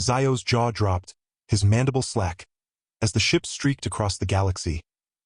Zio's jaw dropped, his mandible slack, as the ship streaked across the galaxy,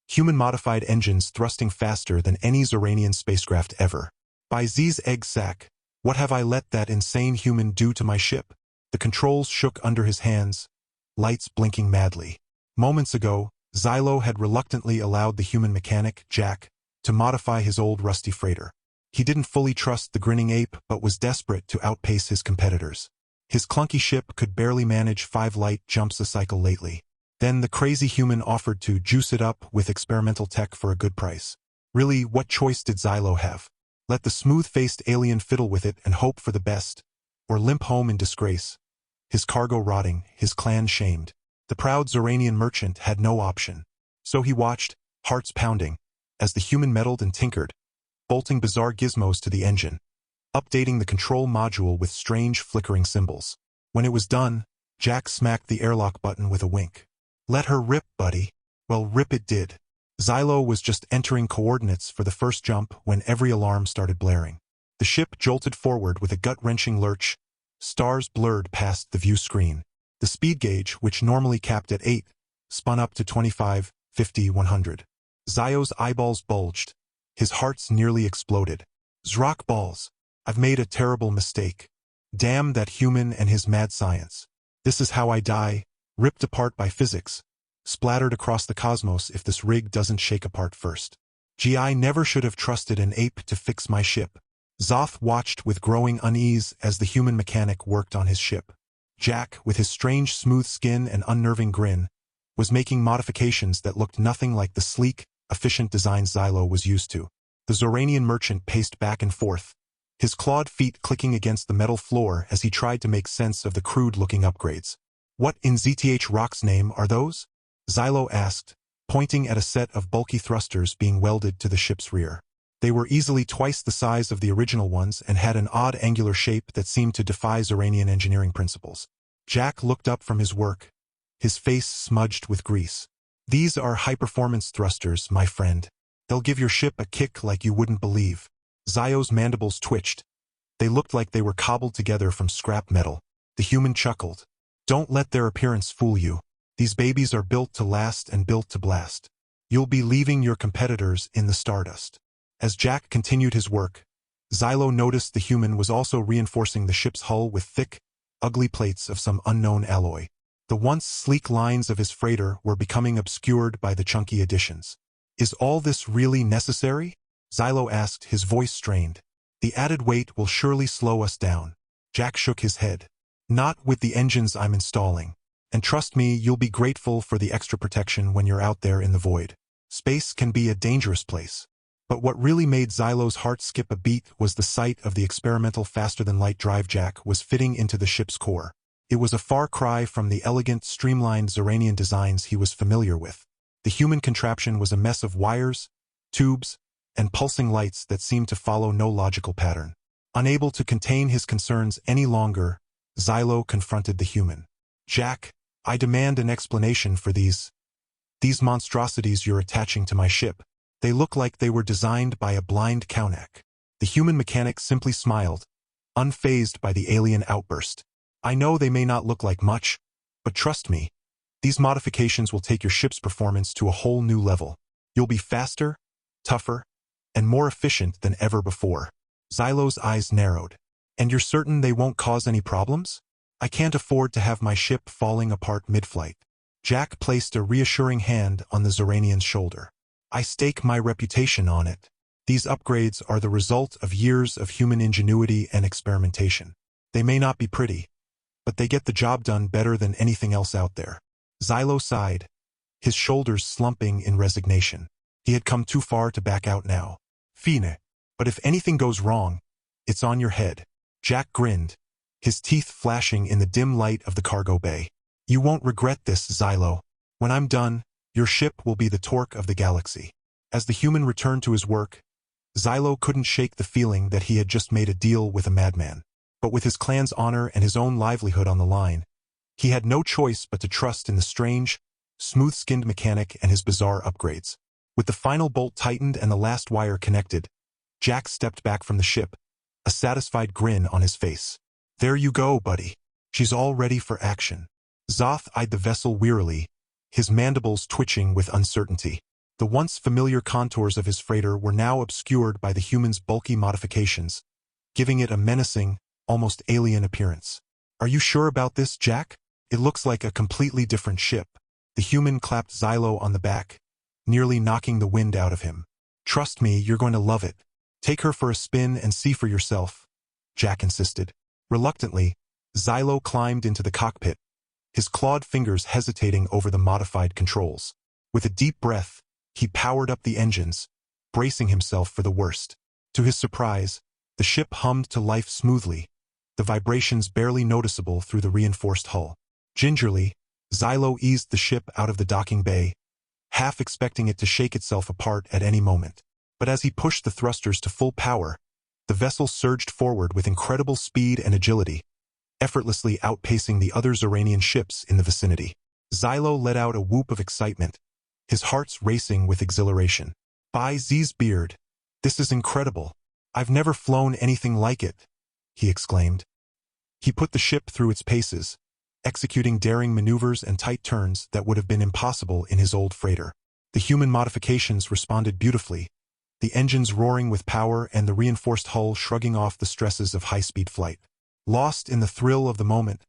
human-modified engines thrusting faster than any Xoranian spacecraft ever. By Z's egg sack, what have I let that insane human do to my ship? The controls shook under his hands, lights blinking madly. Moments ago, Xylo had reluctantly allowed the human mechanic, Jack, to modify his old rusty freighter. He didn't fully trust the grinning ape but was desperate to outpace his competitors. His clunky ship could barely manage 5 light jumps a cycle lately. Then the crazy human offered to juice it up with experimental tech for a good price. Really, what choice did Xylo have? Let the smooth-faced alien fiddle with it and hope for the best, or limp home in disgrace, his cargo rotting, his clan shamed. The proud Xoranian merchant had no option. So he watched, hearts pounding, as the human meddled and tinkered, bolting bizarre gizmos to the engine, updating the control module with strange flickering symbols. When it was done, Jack smacked the airlock button with a wink. Let her rip, buddy. Well, rip it did. Xylo was just entering coordinates for the first jump when every alarm started blaring. The ship jolted forward with a gut-wrenching lurch, stars blurred past the view screen. The speed gauge, which normally capped at 8, spun up to 25, 50, 100. Zio's eyeballs bulged. His heart's nearly exploded. Zrock balls. I've made a terrible mistake. Damn that human and his mad science. This is how I die, ripped apart by physics, splattered across the cosmos if this rig doesn't shake apart first. I never should have trusted an ape to fix my ship. Zoth watched with growing unease as the human mechanic worked on his ship. Jack, with his strange smooth skin and unnerving grin, was making modifications that looked nothing like the sleek, efficient design Xylo was used to. The Xoranian merchant paced back and forth, his clawed feet clicking against the metal floor as he tried to make sense of the crude-looking upgrades. What in ZTH Rock's name are those? Xylo asked, pointing at a set of bulky thrusters being welded to the ship's rear. They were easily twice the size of the original ones and had an odd angular shape that seemed to defy Xoranian engineering principles. Jack looked up from his work, his face smudged with grease. These are high-performance thrusters, my friend. They'll give your ship a kick like you wouldn't believe. Zio's mandibles twitched. They looked like they were cobbled together from scrap metal. The human chuckled. Don't let their appearance fool you. These babies are built to last and built to blast. You'll be leaving your competitors in the stardust. As Jack continued his work, Xylo noticed the human was also reinforcing the ship's hull with thick, ugly plates of some unknown alloy. The once sleek lines of his freighter were becoming obscured by the chunky additions. Is all this really necessary? Xylo asked, his voice strained. The added weight will surely slow us down. Jack shook his head. Not with the engines I'm installing. And trust me, you'll be grateful for the extra protection when you're out there in the void. Space can be a dangerous place. But what really made Xylo's heart skip a beat was the sight of the experimental faster-than-light drive jack was fitting into the ship's core. It was a far cry from the elegant, streamlined Xoranian designs he was familiar with. The human contraption was a mess of wires, tubes, and pulsing lights that seemed to follow no logical pattern. Unable to contain his concerns any longer, Xylo confronted the human. Jack, I demand an explanation for these monstrosities you're attaching to my ship. They look like they were designed by a blind Kaunak. The human mechanic simply smiled, unfazed by the alien outburst. I know they may not look like much, but trust me, these modifications will take your ship's performance to a whole new level. You'll be faster, tougher, and more efficient than ever before. Xylo's eyes narrowed. And you're certain they won't cause any problems? I can't afford to have my ship falling apart mid-flight. Jack placed a reassuring hand on the Xoranian's shoulder. I stake my reputation on it. These upgrades are the result of years of human ingenuity and experimentation. They may not be pretty, but they get the job done better than anything else out there. Xylo sighed, his shoulders slumping in resignation. He had come too far to back out now. Fine. But if anything goes wrong, it's on your head. Jack grinned, his teeth flashing in the dim light of the cargo bay. You won't regret this, Xylo. When I'm done, your ship will be the torque of the galaxy. As the human returned to his work, Xylo couldn't shake the feeling that he had just made a deal with a madman. But with his clan's honor and his own livelihood on the line, he had no choice but to trust in the strange, smooth-skinned mechanic and his bizarre upgrades. With the final bolt tightened and the last wire connected, Jack stepped back from the ship, a satisfied grin on his face. There you go, buddy. She's all ready for action. Zoth eyed the vessel wearily, his mandibles twitching with uncertainty. The once familiar contours of his freighter were now obscured by the human's bulky modifications, giving it a menacing, almost alien appearance. "Are you sure about this, Jack? It looks like a completely different ship." The human clapped Xylo on the back, nearly knocking the wind out of him. "Trust me, you're going to love it. Take her for a spin and see for yourself," Jack insisted. Reluctantly, Xylo climbed into the cockpit, his clawed fingers hesitating over the modified controls. With a deep breath, he powered up the engines, bracing himself for the worst. To his surprise, the ship hummed to life smoothly, the vibrations barely noticeable through the reinforced hull. Gingerly, Xylo eased the ship out of the docking bay, half expecting it to shake itself apart at any moment. But as he pushed the thrusters to full power, the vessel surged forward with incredible speed and agility, effortlessly outpacing the other Xoranian ships in the vicinity. Xylo let out a whoop of excitement, his heart's racing with exhilaration. "By Z's beard, this is incredible. I've never flown anything like it," he exclaimed. He put the ship through its paces, executing daring maneuvers and tight turns that would have been impossible in his old freighter. The human modifications responded beautifully, the engines roaring with power and the reinforced hull shrugging off the stresses of high-speed flight. Lost in the thrill of the moment,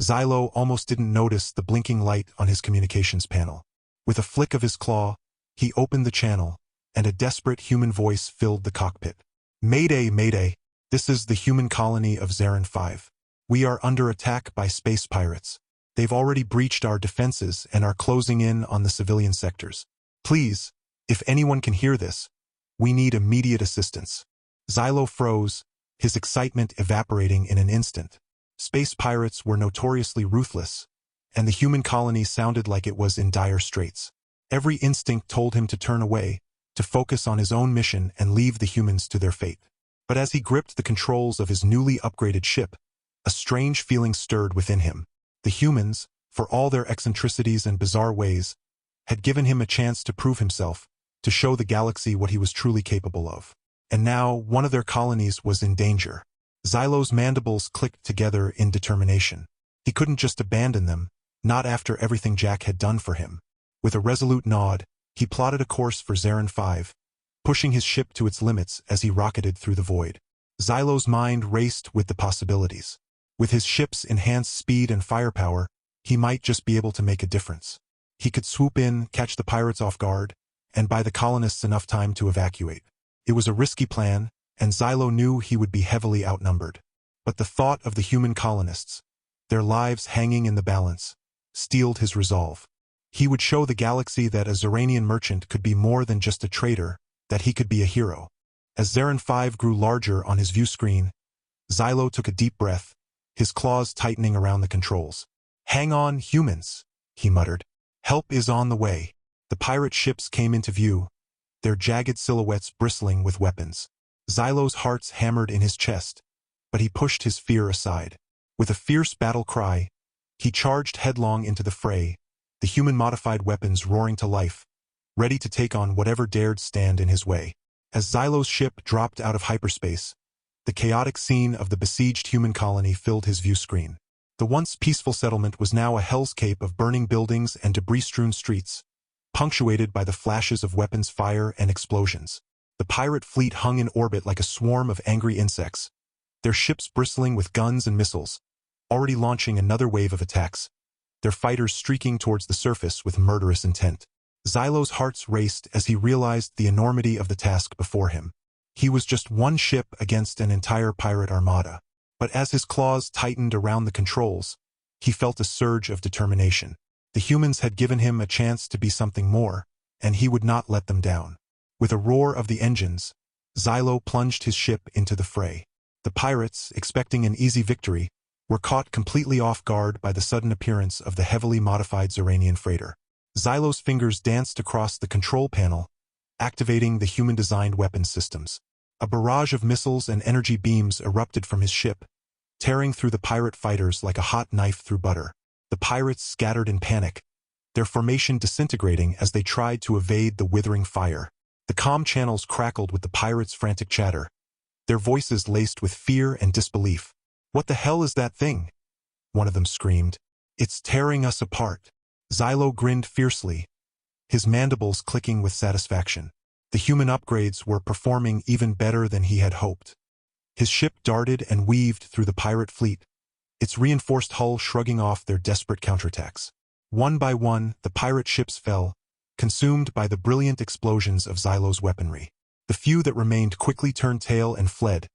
Xylo almost didn't notice the blinking light on his communications panel. With a flick of his claw, he opened the channel, and a desperate human voice filled the cockpit. "Mayday, mayday! This is the human colony of Xaran 5. We are under attack by space pirates. They've already breached our defenses and are closing in on the civilian sectors. Please, if anyone can hear this, we need immediate assistance." Xylo froze, his excitement evaporating in an instant. Space pirates were notoriously ruthless, and the human colony sounded like it was in dire straits. Every instinct told him to turn away, to focus on his own mission and leave the humans to their fate. But as he gripped the controls of his newly upgraded ship, a strange feeling stirred within him. The humans, for all their eccentricities and bizarre ways, had given him a chance to prove himself, to show the galaxy what he was truly capable of. And now one of their colonies was in danger. Xylo's mandibles clicked together in determination. He couldn't just abandon them, not after everything Jack had done for him. With a resolute nod, he plotted a course for Xaran 5, pushing his ship to its limits as he rocketed through the void. Xylo's mind raced with the possibilities. With his ship's enhanced speed and firepower, he might just be able to make a difference. He could swoop in, catch the pirates off guard, and buy the colonists enough time to evacuate. It was a risky plan, and Xylo knew he would be heavily outnumbered. But the thought of the human colonists, their lives hanging in the balance, steeled his resolve. He would show the galaxy that a Xoranian merchant could be more than just a trader, that he could be a hero. As Xaran 5 grew larger on his view screen, Xylo took a deep breath, his claws tightening around the controls. "Hang on, humans," he muttered. "Help is on the way." The pirate ships came into view, their jagged silhouettes bristling with weapons. Xylo's heart hammered in his chest, but he pushed his fear aside. With a fierce battle cry, he charged headlong into the fray, the human-modified weapons roaring to life, ready to take on whatever dared stand in his way. As Xylo's ship dropped out of hyperspace, the chaotic scene of the besieged human colony filled his view screen. The once peaceful settlement was now a hellscape of burning buildings and debris-strewn streets, punctuated by the flashes of weapons fire and explosions. The pirate fleet hung in orbit like a swarm of angry insects, their ships bristling with guns and missiles, already launching another wave of attacks, their fighters streaking towards the surface with murderous intent. Xylo's hearts raced as he realized the enormity of the task before him. He was just one ship against an entire pirate armada. But as his claws tightened around the controls, he felt a surge of determination. The humans had given him a chance to be something more, and he would not let them down. With a roar of the engines, Xylo plunged his ship into the fray. The pirates, expecting an easy victory, were caught completely off guard by the sudden appearance of the heavily modified Xoranian freighter. Xylo's fingers danced across the control panel, activating the human-designed weapons systems. A barrage of missiles and energy beams erupted from his ship, tearing through the pirate fighters like a hot knife through butter. The pirates scattered in panic, their formation disintegrating as they tried to evade the withering fire. The comm channels crackled with the pirates' frantic chatter, their voices laced with fear and disbelief. "What the hell is that thing? one of them screamed. It's tearing us apart. Xylo grinned fiercely, his mandibles clicking with satisfaction. The human upgrades were performing even better than he had hoped. His ship darted and weaved through the pirate fleet, its reinforced hull shrugging off their desperate counterattacks. One by one, the pirate ships fell, consumed by the brilliant explosions of Xylo's weaponry. The few that remained quickly turned tail and fled,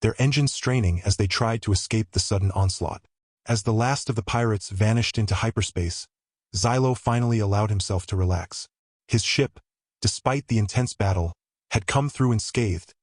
their engines straining as they tried to escape the sudden onslaught. As the last of the pirates vanished into hyperspace, Xylo finally allowed himself to relax. His ship, despite the intense battle, had come through unscathed,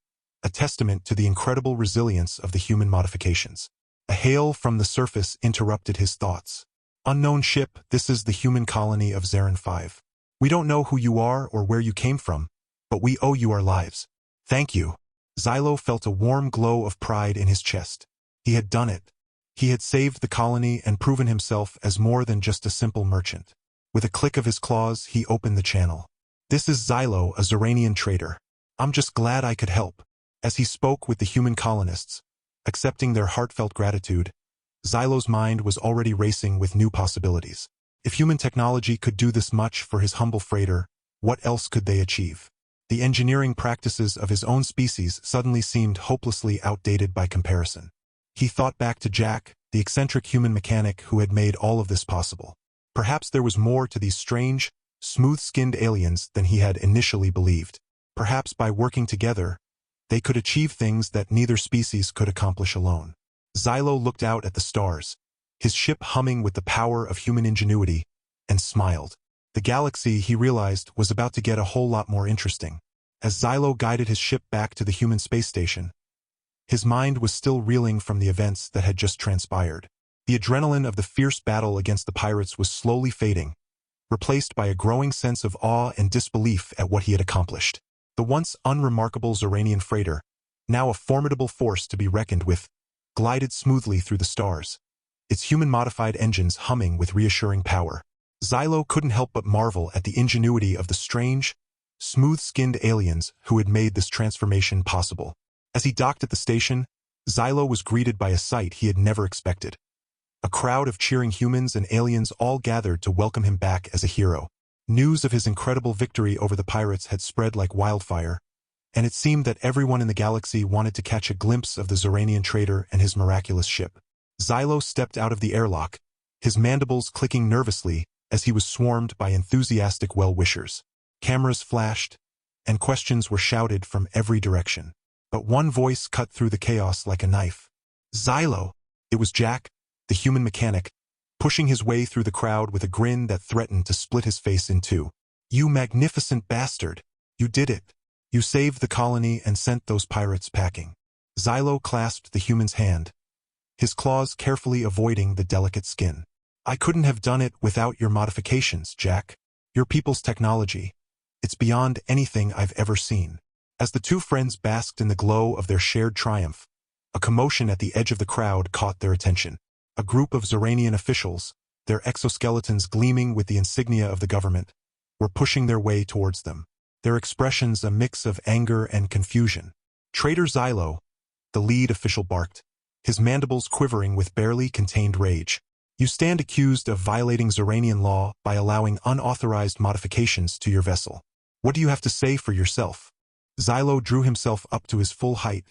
a testament to the incredible resilience of the human modifications. A hail from the surface interrupted his thoughts. Unknown ship, this is the human colony of Xaran 5. We don't know who you are or where you came from, but we owe you our lives. Thank you. Xylo felt a warm glow of pride in his chest. He had done it. He had saved the colony and proven himself as more than just a simple merchant. With a click of his claws, he opened the channel. This is Xylo, a Xoranian trader. I'm just glad I could help. As he spoke with the human colonists, accepting their heartfelt gratitude, Xylo's mind was already racing with new possibilities. If human technology could do this much for his humble freighter, what else could they achieve? The engineering practices of his own species suddenly seemed hopelessly outdated by comparison. He thought back to Jack, the eccentric human mechanic who had made all of this possible. Perhaps there was more to these strange, smooth-skinned aliens than he had initially believed. Perhaps by working together, they could achieve things that neither species could accomplish alone. Xylo looked out at the stars, his ship humming with the power of human ingenuity, and smiled. The galaxy, he realized, was about to get a whole lot more interesting. As Xylo guided his ship back to the human space station, his mind was still reeling from the events that had just transpired. The adrenaline of the fierce battle against the pirates was slowly fading, replaced by a growing sense of awe and disbelief at what he had accomplished. The once unremarkable Xoranian freighter, now a formidable force to be reckoned with, glided smoothly through the stars, its human-modified engines humming with reassuring power. Xylo couldn't help but marvel at the ingenuity of the strange, smooth-skinned aliens who had made this transformation possible. As he docked at the station, Xylo was greeted by a sight he had never expected. A crowd of cheering humans and aliens all gathered to welcome him back as a hero. News of his incredible victory over the pirates had spread like wildfire, and it seemed that everyone in the galaxy wanted to catch a glimpse of the Xoranian trader and his miraculous ship. Xylo stepped out of the airlock, his mandibles clicking nervously as he was swarmed by enthusiastic well-wishers. Cameras flashed, and questions were shouted from every direction. But one voice cut through the chaos like a knife. Xylo! It was Jack, the human mechanic, pushing his way through the crowd with a grin that threatened to split his face in two. You magnificent bastard! You did it! You saved the colony and sent those pirates packing. Xylo clasped the human's hand, his claws carefully avoiding the delicate skin. I couldn't have done it without your modifications, Jack. Your people's technology. It's beyond anything I've ever seen. As the two friends basked in the glow of their shared triumph, a commotion at the edge of the crowd caught their attention. A group of Xoranian officials, their exoskeletons gleaming with the insignia of the government, were pushing their way towards them, their expressions a mix of anger and confusion. Traitor Xylo, the lead official barked, his mandibles quivering with barely contained rage. You stand accused of violating Xoranian law by allowing unauthorized modifications to your vessel. What do you have to say for yourself? Xylo drew himself up to his full height,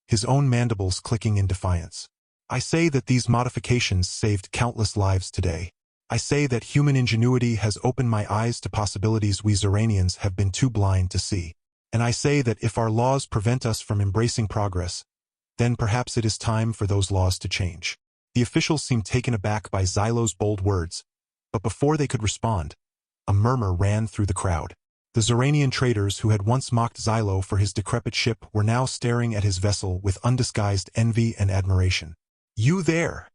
his own mandibles clicking in defiance. I say that these modifications saved countless lives today. I say that human ingenuity has opened my eyes to possibilities we Xoranians have been too blind to see. And I say that if our laws prevent us from embracing progress, then perhaps it is time for those laws to change. The officials seemed taken aback by Xylo's bold words, but before they could respond, a murmur ran through the crowd. The Xoranian traders who had once mocked Xylo for his decrepit ship were now staring at his vessel with undisguised envy and admiration. You there!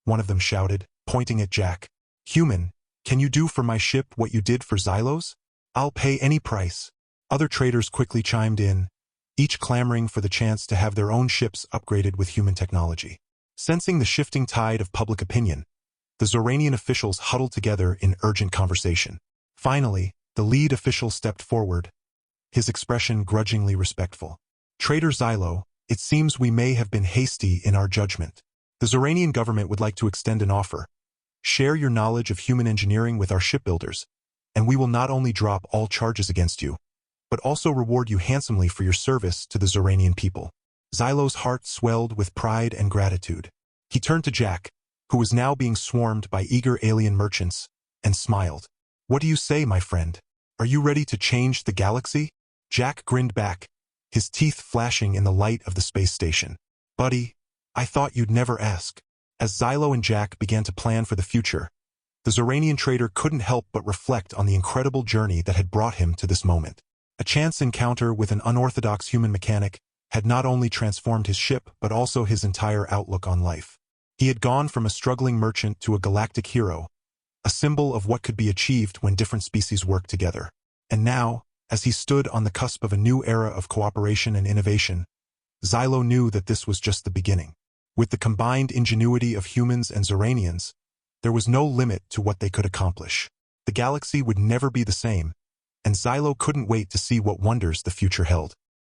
One of them shouted, pointing at Jack. Human, can you do for my ship what you did for Xylo's? I'll pay any price. Other traders quickly chimed in, each clamoring for the chance to have their own ships upgraded with human technology. Sensing the shifting tide of public opinion, the Xoranian officials huddled together in urgent conversation. Finally, the lead official stepped forward, his expression grudgingly respectful. Traitor Xylo, it seems we may have been hasty in our judgment. The Xoranian government would like to extend an offer. Share your knowledge of human engineering with our shipbuilders, and we will not only drop all charges against you, but also reward you handsomely for your service to the Xoranian people. Xylo's heart swelled with pride and gratitude. He turned to Jack, who was now being swarmed by eager alien merchants, and smiled. What do you say, my friend? Are you ready to change the galaxy? Jack grinned back, his teeth flashing in the light of the space station. Buddy, I thought you'd never ask. As Xylo and Jack began to plan for the future, the Xoranian trader couldn't help but reflect on the incredible journey that had brought him to this moment. A chance encounter with an unorthodox human mechanic had not only transformed his ship but also his entire outlook on life. He had gone from a struggling merchant to a galactic hero, a symbol of what could be achieved when different species work together. And now, as he stood on the cusp of a new era of cooperation and innovation, Xylo knew that this was just the beginning. With the combined ingenuity of humans and Xoranians, there was no limit to what they could accomplish. The galaxy would never be the same, and Xylo couldn't wait to see what wonders the future held.